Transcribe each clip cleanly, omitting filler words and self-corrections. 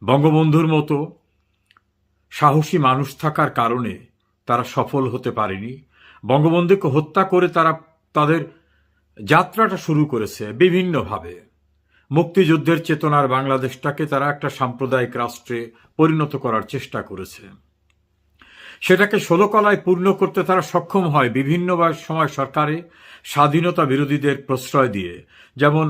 বঙ্গবন্ধুর মতো সাহসী মানুষ থাকার কারণে তারা সফল হতে পারেনি। বঙ্গবন্ধুকে হত্যা করে তারা তাদের যাত্রাটা শুরু করেছে বিভিন্নভাবে। মুক্তিযুদ্ধের চেতনার বাংলাদেশটাকে তারা একটা সাম্প্রদায়িক রাষ্ট্রে পরিণত করার চেষ্টা করেছে। সেটাকে 16 কলায় পূর্ণ করতে তারা সক্ষম হয় বিভিন্ন সময় সরকারে স্বাধীনতা বিরোধীদের প্রশ্রয় দিয়ে, যেমন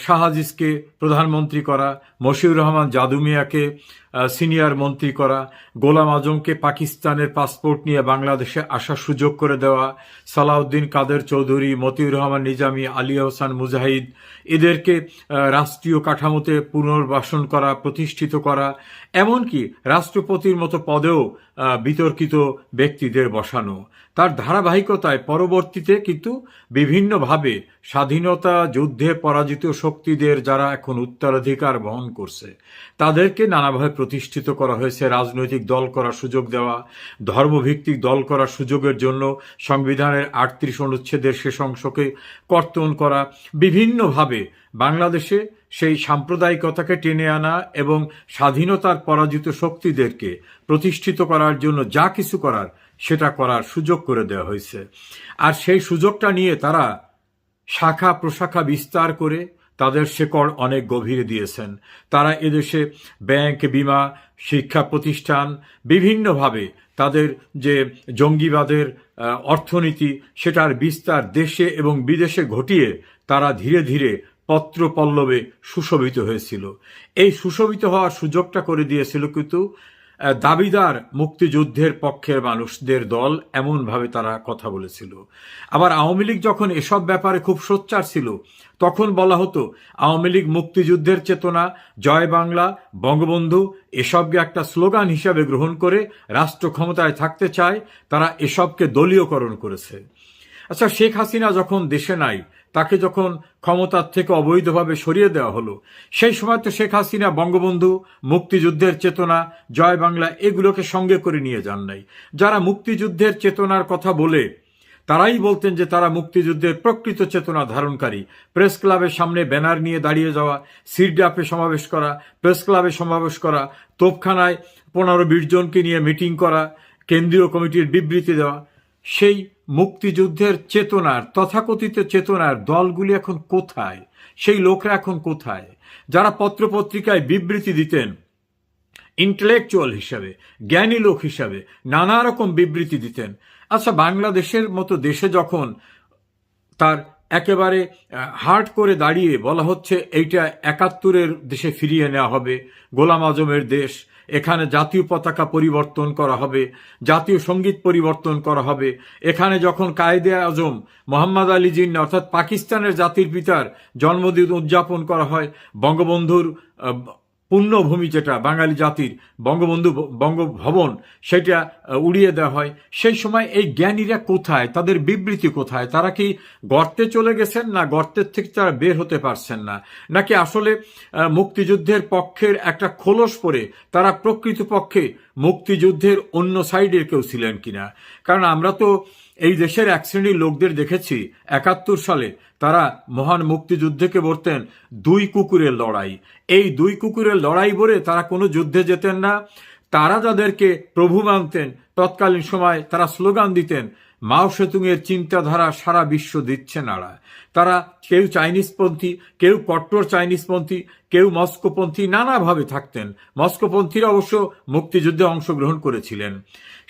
শাহ আজিজকে প্রধানমন্ত্রী করা, মশিউর রহমান জাদু মিয়াকে সিনিয়র মন্ত্রী করা, গোলাম আজমকে পাকিস্তানের পাসপোর্ট নিয়ে বাংলাদেশে আসার সুযোগ করে দেওয়া, সালাউদ্দিন কাদের চৌধুরী, মতিউর রহমান নিজামী, আলী আহসান মুজাহিদ এদেরকে রাষ্ট্রীয় কাঠামোতে পুনর্বাসন করা, প্রতিষ্ঠিত করা, এমনকি রাষ্ট্রপতির মতো পদেও বিতর্কিত ব্যক্তিদের বসানো। তার ধারাবাহিকতায় পরবর্তীতে কিন্তু বিভিন্নভাবে স্বাধীনতা যুদ্ধে পরাজিত শক্তিদের যারা এখন উত্তরাধিকার বহন করছে তাদেরকে নানাভাবে প্রতিষ্ঠিত করা হয়েছে। রাজনৈতিক দল করার সুযোগ দেওয়া, ধর্মভিত্তিক দল করার সুযোগের জন্য সংবিধানের 38 অনুচ্ছেদের শেষ অংশকে কর্তন করা, বিভিন্নভাবে বাংলাদেশে সেই সাম্প্রদায়িকতাকে টেনে আনা এবং স্বাধীনতার পরাজিত শক্তিদেরকে প্রতিষ্ঠিত করার জন্য যা কিছু করার সেটা করার সুযোগ করে দেওয়া হয়েছে। আর সেই সুযোগটা নিয়ে তারা শাখা প্রশাখা বিস্তার করে তাদের শেকড় অনেক গভীরে দিয়েছেন। তারা এদেশে ব্যাংক, বিমা, শিক্ষা প্রতিষ্ঠান বিভিন্নভাবে তাদের যে জঙ্গিবাদের অর্থনীতি সেটার বিস্তার দেশে এবং বিদেশে ঘটিয়ে তারা ধীরে ধীরে পত্র পল্লবে সুশোভিত হয়েছিল। এই সুশোভিত হওয়ার সুযোগটা করে দিয়েছিল কিন্তু দাবিদার মুক্তিযুদ্ধের পক্ষের মানুষদের দল, এমনভাবে তারা কথা বলেছিল। আবার আওয়ামী লীগ যখন এসব ব্যাপারে খুব সোচ্চার ছিল তখন বলা হতো আওয়ামী লীগ মুক্তিযুদ্ধের চেতনা, জয় বাংলা, বঙ্গবন্ধু এসবকে একটা স্লোগান হিসাবে গ্রহণ করে রাষ্ট্র ক্ষমতায় থাকতে চায়, তারা এসবকে দলীয়করণ করেছে। আচ্ছা, শেখ হাসিনা যখন দেশে নাই, তাকে যখন ক্ষমতার থেকে অবৈধভাবে সরিয়ে দেওয়া হলো, সেই সময় তো শেখ হাসিনা বঙ্গবন্ধু, মুক্তিযুদ্ধের চেতনা, জয় বাংলা এগুলোকে সঙ্গে করে নিয়ে যান নাই। যারা মুক্তিযুদ্ধের চেতনার কথা বলে তারাই বলতেন যে তারা মুক্তিযুদ্ধের প্রকৃত চেতনা ধারণকারী। প্রেস ক্লাবের সামনে ব্যানার নিয়ে দাঁড়িয়ে যাওয়া, সিরডাপে সমাবেশ করা, প্রেস ক্লাবে সমাবেশ করা, তোপখানায় 15-20 জনকে নিয়ে মিটিং করা, কেন্দ্রীয় কমিটির বিবৃতি দেওয়া, সেই মুক্তিযুদ্ধের চেতনার তথাকথিত চেতনার দলগুলি এখন কোথায়? সেই লোকরা এখন কোথায়? যারা পত্রপত্রিকায় বিবৃতি দিতেন ইন্টেলেকচুয়াল হিসাবে, জ্ঞানী লোক হিসাবে নানা রকম বিবৃতি দিতেন। আচ্ছা, বাংলাদেশের মতো দেশে যখন তার একেবারে হার্ড করে দাঁড়িয়ে বলা হচ্ছে এইটা 71-এর দেশে ফিরিয়ে নেওয়া হবে, গোলাম আজমের দেশ, এখানে জাতীয় পতাকা পরিবর্তন করা হবে, জাতীয় সঙ্গীত পরিবর্তন করা হবে, এখানে যখন কায়েদে আজম মোহাম্মদ আলী জিন্নাহ অর্থাৎ পাকিস্তানের জাতির পিতার জন্মদিন উদযাপন করা হয়, বঙ্গবন্ধুর পুণ্যভূমি যেটা বাঙালি জাতির বঙ্গবন্ধু বঙ্গভবন সেটা উড়িয়ে দেওয়া হয়, সেই সময় এই জ্ঞানীরা কোথায়? তাদের বিবৃতি কোথায়? তারা কি গর্তে চলে গেছেন, না গর্তের থেকে তারা বের হতে পারছেন না, নাকি আসলে মুক্তিযুদ্ধের পক্ষের একটা খোলস পরে তারা প্রকৃতপক্ষে মুক্তিযুদ্ধের অন্য সাইডের কেউ ছিলেন কিনা? কারণ আমরা তো এই দেশের এক শ্রেণীর লোকদের দেখেছি 71 সালে তারা মহান মুক্তিযুদ্ধকে বলতেন 2 কুকুরের লড়াই। এই 2 কুকুরের লড়াই বলে তারা কোনো যুদ্ধে যেতেন না। তারা যাদেরকে প্রভু মানতেন তৎকালীন সময় তারা স্লোগান দিতেন মাও সেতুংয়ের চিন্তাধারা সারা বিশ্ব দিচ্ছে নাড়া। তারা কেউ চাইনিজপন্থী, কেউ কট্টর চাইনিজপন্থী, কেউ মস্কোপন্থী, নানাভাবে থাকতেন। মস্কোপন্থীরা অবশ্য মুক্তিযুদ্ধে অংশগ্রহণ করেছিলেন।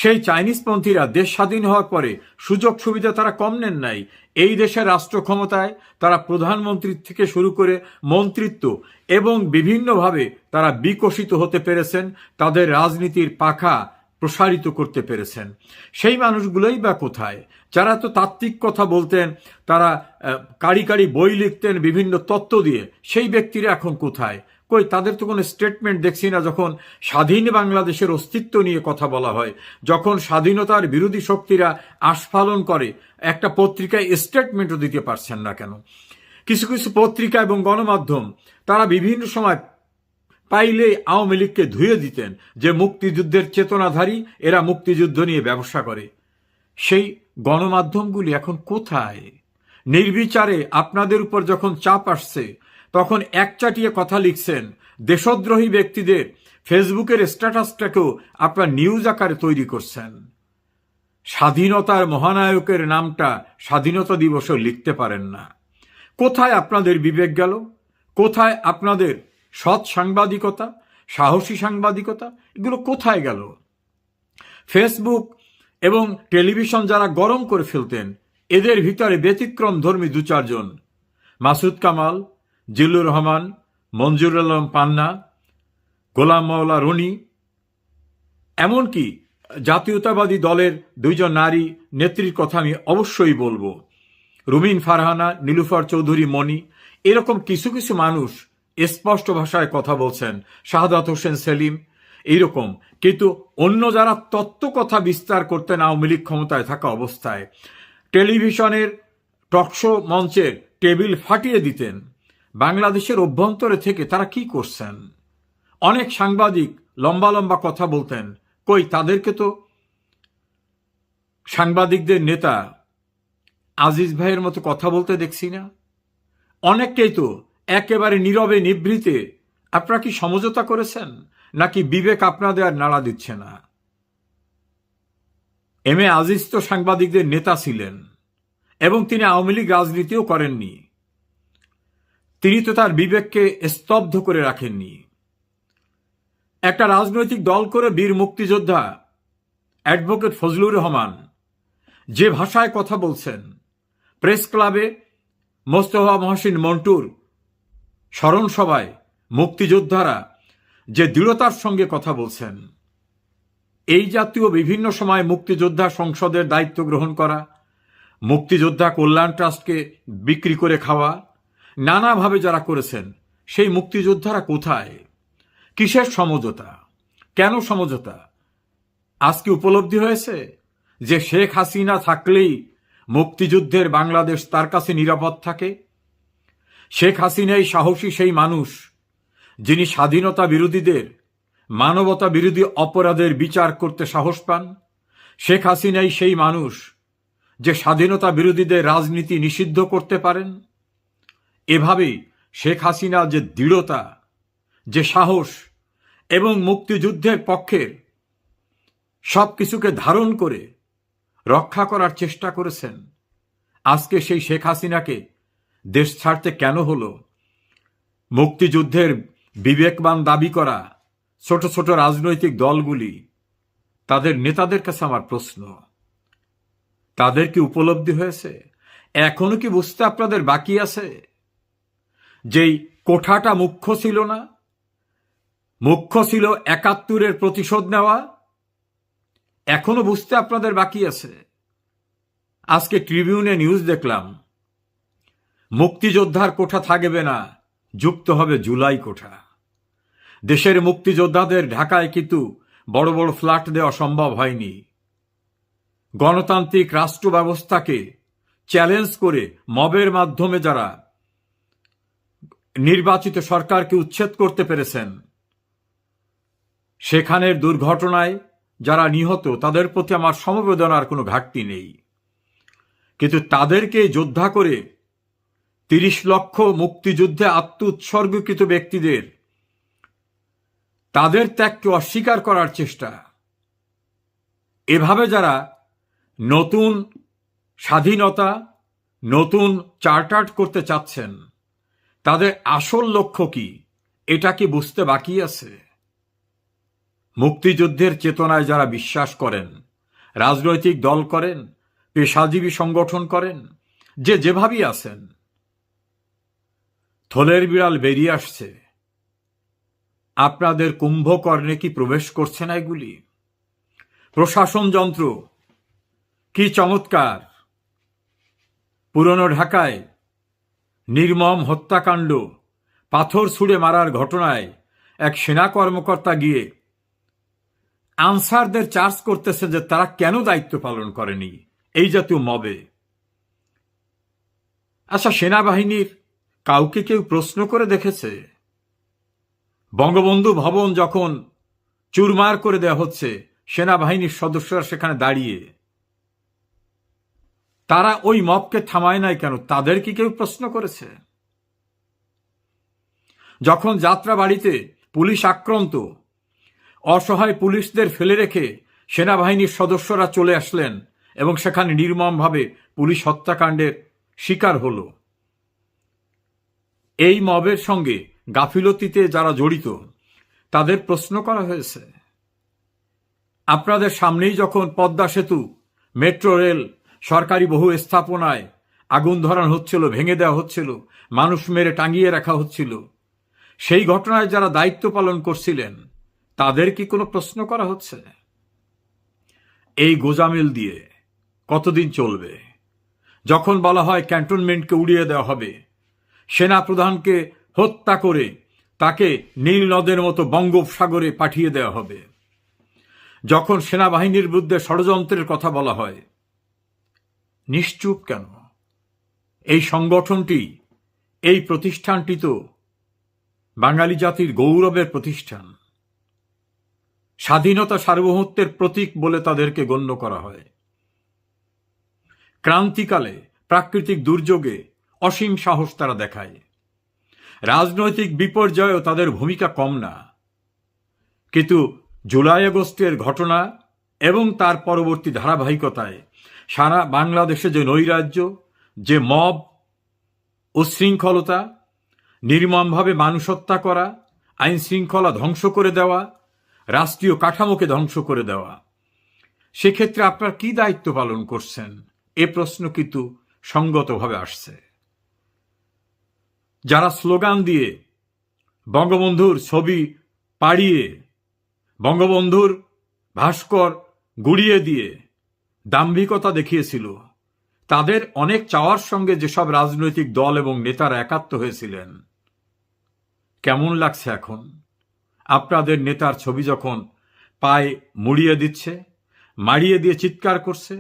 সেই চাইনিজপন্থীরা দেশ স্বাধীন হওয়ার পরে সুযোগ সুবিধা তারা কম নেন নাই। এই দেশের রাষ্ট্র ক্ষমতায় তারা প্রধানমন্ত্রীর থেকে শুরু করে মন্ত্রিত্ব এবং বিভিন্নভাবে তারা বিকশিত হতে পেরেছেন, তাদের রাজনীতির পাখা প্রসারিত করতে পেরেছেন। সেই মানুষগুলোই বা কোথায়? যারা তো তাত্ত্বিক কথা বলতেন, তারা কারি কারি বই লিখতেন বিভিন্ন তত্ত্ব দিয়ে, সেই ব্যক্তিরা এখন কোথায়? কই, তাদের তো কোনো স্টেটমেন্ট দেখছি না। যখন স্বাধীন বাংলাদেশের অস্তিত্ব নিয়ে কথা বলা হয়, যখন স্বাধীনতার বিরোধী শক্তিরা আস্ফালন করে, একটা পত্রিকায় স্টেটমেন্টও দিতে পারছেন না কেন? কিছু কিছু পত্রিকা এবং গণমাধ্যম তারা বিভিন্ন সময় পাইলেই আওয়ামী লীগকে ধুয়ে দিতেন যে মুক্তিযুদ্ধের চেতনাধারী, এরা মুক্তিযুদ্ধ নিয়ে ব্যবসা করে। সেই গণমাধ্যমগুলি এখন কোথায়? নির্বিচারে আপনাদের উপর যখন চাপ আসছে তখন একচাটিয়ে কথা লিখছেন, দেশদ্রোহী ব্যক্তিদের ফেসবুকের স্ট্যাটাসটাকেও আপনার নিউজ আকারে তৈরি করছেন। স্বাধীনতার মহানায়কের নামটা স্বাধীনতা দিবসেও লিখতে পারেন না। কোথায় আপনাদের বিবেক গেল? কোথায় আপনাদের সৎ সাংবাদিকতা, সাহসী সাংবাদিকতা? এগুলো কোথায় গেল? ফেসবুক এবং টেলিভিশন যারা গরম করে ফেলতেন, এদের ভিতরে ব্যতিক্রম ধর্মী দু চারজন, মাসুদ কামাল, জিল্লুর রহমান, মঞ্জুর আলম পান্না, গোলাম মাওলা রনি, এমনকি জাতীয়তাবাদী দলের দুইজন নারী নেত্রীর কথা আমি অবশ্যই বলবো, রুমিন ফারহানা, নীলুফার চৌধুরী মনি, এরকম কিছু কিছু মানুষ স্পষ্ট ভাষায় কথা বলছেন, শাহাদাত হোসেন সেলিম, এইরকম। কিন্তু অন্য যারা তত্ত্ব কথা বিস্তার করতেন আওয়ামী লীগ ক্ষমতায় থাকা অবস্থায়, টেলিভিশনের টকশো মঞ্চের টেবিল ফাটিয়ে দিতেন, বাংলাদেশের অভ্যন্তরে থেকে তারা কি করছেন? অনেক সাংবাদিক লম্বা লম্বা কথা বলতেন, কই তাদেরকে তো সাংবাদিকদের নেতা আজিজ ভাইয়ের মতো কথা বলতে দেখছি না। অনেককেই তো একেবারে নীরবে নিভৃতে। আপনারা কি সমঝোতা করেছেন, নাকি বিবেক আপনাদের আর নাড়া দিচ্ছে না? এম এ আজিজ তো সাংবাদিকদের নেতা ছিলেন এবং তিনি আওয়ামী লীগ রাজনীতিও করেননি। তিনি তো তার বিবেককে স্তব্ধ করে রাখেননি। একটা রাজনৈতিক দল করে বীর মুক্তিযোদ্ধা অ্যাডভোকেট ফজলুর রহমান যে ভাষায় কথা বলছেন, প্রেস ক্লাবে মোস্তফা মহসিন মন্টুর স্মরণ সভায় মুক্তিযোদ্ধারা যে দৃঢ়তার সঙ্গে কথা বলছেন, এই জাতীয় বিভিন্ন সময় মুক্তিযোদ্ধা সংসদের দায়িত্ব গ্রহণ করা, মুক্তিযোদ্ধা কল্যাণ ট্রাস্টকে বিক্রি করে খাওয়া, নানাভাবে যারা করেছেন, সেই মুক্তিযোদ্ধারা কোথায়? কিসের সমঝোতা? কেন সমঝোতা? আজকে উপলব্ধি হয়েছে যে শেখ হাসিনা থাকলেই মুক্তিযুদ্ধের বাংলাদেশ তার কাছে নিরাপদ থাকে। শেখ হাসিনাই সাহসী সেই মানুষ যিনি স্বাধীনতা বিরোধীদের, মানবতা বিরোধী অপরাধের বিচার করতে সাহস পান। শেখ হাসিনাই সেই মানুষ যে স্বাধীনতা বিরোধীদের রাজনীতি নিষিদ্ধ করতে পারেন। এভাবেই শেখ হাসিনা যে দৃঢ়তা, যে সাহস এবং মুক্তিযুদ্ধের পক্ষের সবকিছুকে ধারণ করে রক্ষা করার চেষ্টা করেছেন, আজকে সেই শেখ হাসিনাকে দেশ ছাড়তে কেন হলো? মুক্তিযুদ্ধের বিবেকবান দাবি করা ছোট ছোট রাজনৈতিক দলগুলি, তাদের নেতাদের কাছে আমার প্রশ্ন, তাদের কি উপলব্ধি হয়েছে? এখনো কি বুঝতে আপনাদের বাকি আছে? যেই কোঠাটা মুখ্য ছিল না, মুখ্য ছিল ৭১-এর প্রতিশোধ নেওয়া, এখনো বুঝতে আপনাদের বাকি আছে? আজকে ট্রিবিউনে নিউজ দেখলাম, মুক্তিযোদ্ধার কোঠা থাকবে না, যুক্ত হবে জুলাই কোঠা। দেশের মুক্তিযোদ্ধাদের ঢাকায় কিন্তু বড় বড় ফ্ল্যাট দেওয়া সম্ভব হয়নি। গণতান্ত্রিক রাষ্ট্র ব্যবস্থাকে চ্যালেঞ্জ করে মবের মাধ্যমে যারা নির্বাচিত সরকারকে উচ্ছেদ করতে পেরেছেন, সেখানের দুর্ঘটনায় যারা নিহত, তাদের প্রতি আমার সমবেদনার কোনো ঘাটতি নেই। কিন্তু তাদেরকে যোদ্ধা করে ৩০ লক্ষ মুক্তিযুদ্ধে আত্মোৎসর্গকৃত ব্যক্তিদের, তাদের ত্যাগকে অস্বীকার করার চেষ্টা, এভাবে যারা নতুন স্বাধীনতা, নতুন চার্টার্ড করতে চাচ্ছেন, তাদের আসল লক্ষ্য কি, এটা কি বুঝতে বাকি আছে? মুক্তিযুদ্ধের চেতনায় যারা বিশ্বাস করেন, রাজনৈতিক দল করেন, পেশাজীবী সংগঠন করেন, যে যেভাবেই আছেন, থলের বিড়াল বেরিয়ে আসছে। আপনাদের কুম্ভকর্ণে কি প্রবেশ করছে না এগুলি? প্রশাসন যন্ত্র কি চমৎকার! পুরনো ঢাকায় নির্মম হত্যাকাণ্ড, পাথর ছুঁড়ে মারার ঘটনায় এক সেনা কর্মকর্তা গিয়ে আনসারদের চার্জ করতেছে যে তারা কেন দায়িত্ব পালন করেনি এই জাতীয় মবে। আচ্ছা, সেনাবাহিনীর কাউকে কেউ প্রশ্ন করে দেখেছে? বঙ্গবন্ধু ভবন যখন চুরমার করে দেওয়া হচ্ছে, সেনাবাহিনীর সদস্যরা সেখানে দাঁড়িয়ে, তারা ওই মবকে থামায় নাই কেন? তাদের কি কেউ প্রশ্ন করেছে? যখন যাত্রাবাড়িতে পুলিশ আক্রান্ত, অসহায় পুলিশদের ফেলে রেখে সেনাবাহিনীর সদস্যরা চলে আসলেন এবং সেখানে নির্মমভাবে পুলিশ হত্যাকাণ্ডের শিকার হল। এই মবের সঙ্গে গাফিলতিতে যারা জড়িত তাদের প্রশ্ন করা হয়েছে। আপনাদের সামনেই যখন পদ্মা সেতু, মেট্রো রেল, সরকারি বহু স্থাপনায় আগুন ধরানো হচ্ছিল, ভেঙে দেওয়া হচ্ছিল, মানুষ মেরে টাঙিয়ে রাখা হচ্ছিল, সেই ঘটনায় যারা দায়িত্ব পালন করছিলেন তাদের কি কোনো প্রশ্ন করা হচ্ছে? এই গোজামিল দিয়ে কতদিন চলবে? যখন বলা হয় ক্যান্টনমেন্টকে উড়িয়ে দেওয়া হবে, সেনা প্রধানকে হত্যা করে তাকে নীল নদের মতো বঙ্গোপসাগরে পাঠিয়ে দেওয়া হবে, যখন সেনাবাহিনীর বিরুদ্ধে ষড়যন্ত্রের কথা বলা হয়, নিশ্চুপ কেন? এই সংগঠনটি, এই প্রতিষ্ঠানটি তো বাঙালি জাতির গৌরবের প্রতিষ্ঠান। স্বাধীনতা সার্বভৌমত্বের প্রতীক বলে তাদেরকে গণ্য করা হয়। ক্রান্তিকালে, প্রাকৃতিক দুর্যোগে অসীম সাহস তারা দেখায়। রাজনৈতিক বিপর্যয়েও তাদের ভূমিকা কম না। কিন্তু জুলাই আগস্টের ঘটনা এবং তার পরবর্তী ধারাবাহিকতায় সারা বাংলাদেশে যে নৈরাজ্য, যে মব, উচ্ছৃঙ্খলতা, নির্মমভাবে মানুষ হত্যা করা, আইন শৃঙ্খলা ধ্বংস করে দেওয়া, রাষ্ট্রীয় কাঠামোকে ধ্বংস করে দেওয়া, সেক্ষেত্রে আপনারা কি দায়িত্ব পালন করছেন? এ প্রশ্ন কিন্তু সঙ্গতভাবে আসছে। যারা স্লোগান দিয়ে, বঙ্গবন্ধুর ছবি পাড়িয়ে, বঙ্গবন্ধুর ভাস্কর গুড়িয়ে দিয়ে দাম্ভিকতা দেখিয়েছিল, তাদের অনেক চাওয়ার সঙ্গে যেসব রাজনৈতিক দল এবং নেতারা একাত্ম হয়েছিলেন, কেমন লাগছে এখন? আপনাদের নেতার ছবি যখন পায়ে মুড়িয়ে দিচ্ছে, মারিয়ে দিয়ে চিৎকার করছে,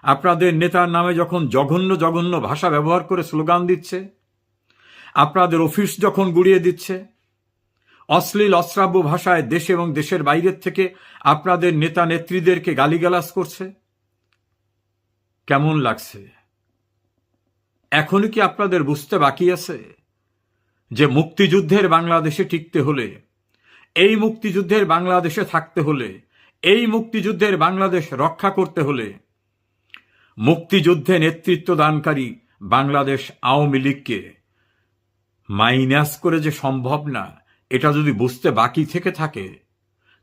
আপনাদের নেতার নামে যখন জঘন্য জঘন্য ভাষা ব্যবহার করে স্লোগান দিচ্ছে, আপনাদের অফিস যখন গুড়িয়ে দিচ্ছে, অশ্লীল অশ্রাব্য ভাষায় দেশ এবং দেশের বাইরের থেকে আপনাদের নেতা নেত্রীদেরকে গালিগালাজ করছে, কেমন লাগছে? এখনো কি আপনাদের বুঝতে বাকি আছে যে মুক্তিযুদ্ধের বাংলাদেশে টিকতে হলে, এই মুক্তিযুদ্ধের বাংলাদেশে থাকতে হলে, এই মুক্তিযুদ্ধের বাংলাদেশ রক্ষা করতে হলে মুক্তিযুদ্ধে নেতৃত্ব দানকারী বাংলাদেশ আওয়ামী লীগকে মাইনাস করে যে সম্ভব না, এটা যদি বুঝতে বাকি থেকে থাকে,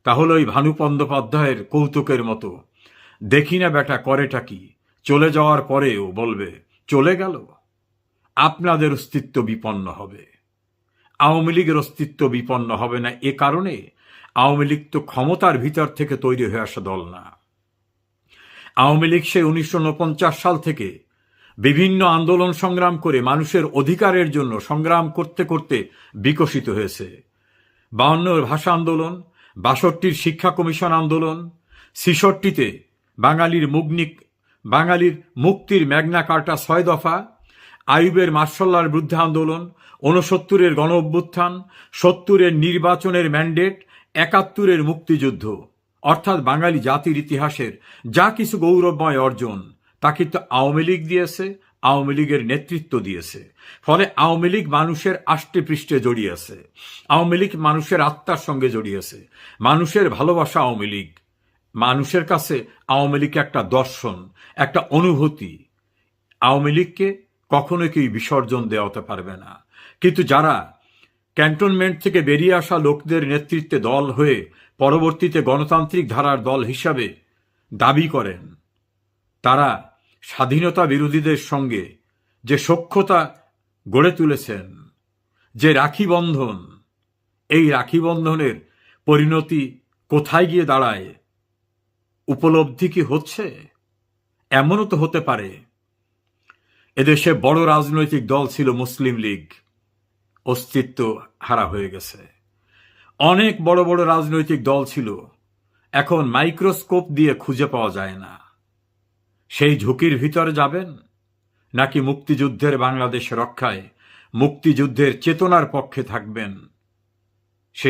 তাহলে ওই ভানু বন্দ্যোপাধ্যায়ের কৌতুকের মতো দেখি না বেটা করেটা কি, চলে যাওয়ার পরেও বলবে চলে গেল, আপনাদের অস্তিত্ব বিপন্ন হবে। আওয়ামী লীগের অস্তিত্ব বিপন্ন হবে না। এ কারণে আওয়ামী লীগ তো ক্ষমতার ভিতর থেকে তৈরি হয়ে আসা দল না। আওয়ামী লীগ সে 1949 সাল থেকে বিভিন্ন আন্দোলন সংগ্রাম করে মানুষের অধিকারের জন্য সংগ্রাম করতে করতে বিকশিত হয়েছে। 52 ভাষা আন্দোলন, 62 শিক্ষা কমিশন আন্দোলন, 66 বাঙালির মুক্তির ম্যাগনা কার্টা 6 দফা, আইয়ুবের মার্শাল্লার বিরুদ্ধে আন্দোলন, 69 গণ অভ্যুত্থান, 70 নির্বাচনের ম্যান্ডেট, 71 মুক্তিযুদ্ধ, অর্থাৎ বাঙালি জাতির ইতিহাসের যা কিছু গৌরবময় অর্জন তা কিন্তু আওয়ামী লীগ দিয়েছে, আওয়ামী লীগের নেতৃত্ব দিয়েছে। ফলে আওয়ামী লীগ মানুষের আষ্টে পৃষ্ঠে জড়িয়েছে, আওয়ামী লীগ মানুষের আত্মার সঙ্গে জড়িয়েছে, মানুষের ভালোবাসা আওয়ামী লীগ, মানুষের কাছে আওয়ামী লীগ একটা দর্শন, একটা অনুভূতি। আওয়ামী লীগকে কখনোই কেউ বিসর্জন দেওয়াতে পারবে না। কিন্তু যারা ক্যান্টনমেন্ট থেকে বেরিয়ে আসা লোকদের নেতৃত্বে দল হয়ে পরবর্তীতে গণতান্ত্রিক ধারার দল হিসাবে দাবি করেন, তারা স্বাধীনতা বিরোধীদের সঙ্গে যে সখ্যতা গড়ে তুলেছেন, যে রাখি বন্ধন, এই রাখি বন্ধনের পরিণতি কোথায় গিয়ে দাঁড়ায় উপলব্ধি কি হচ্ছে? এমনও তো হতে পারে এদেশে বড় রাজনৈতিক দল ছিল মুসলিম লীগ, অস্তিত্ব হারা হয়ে গেছে। অনেক বড় বড় রাজনৈতিক দল ছিল, এখন মাইক্রোস্কোপ দিয়ে খুঁজে পাওয়া যায় না। সেই ঝুঁকির ভিতরে যাবেন নাকি মুক্তিযুদ্ধের বাংলাদেশ রক্ষায়, মুক্তিযুদ্ধের চেতনার পক্ষে থাকবেন? সে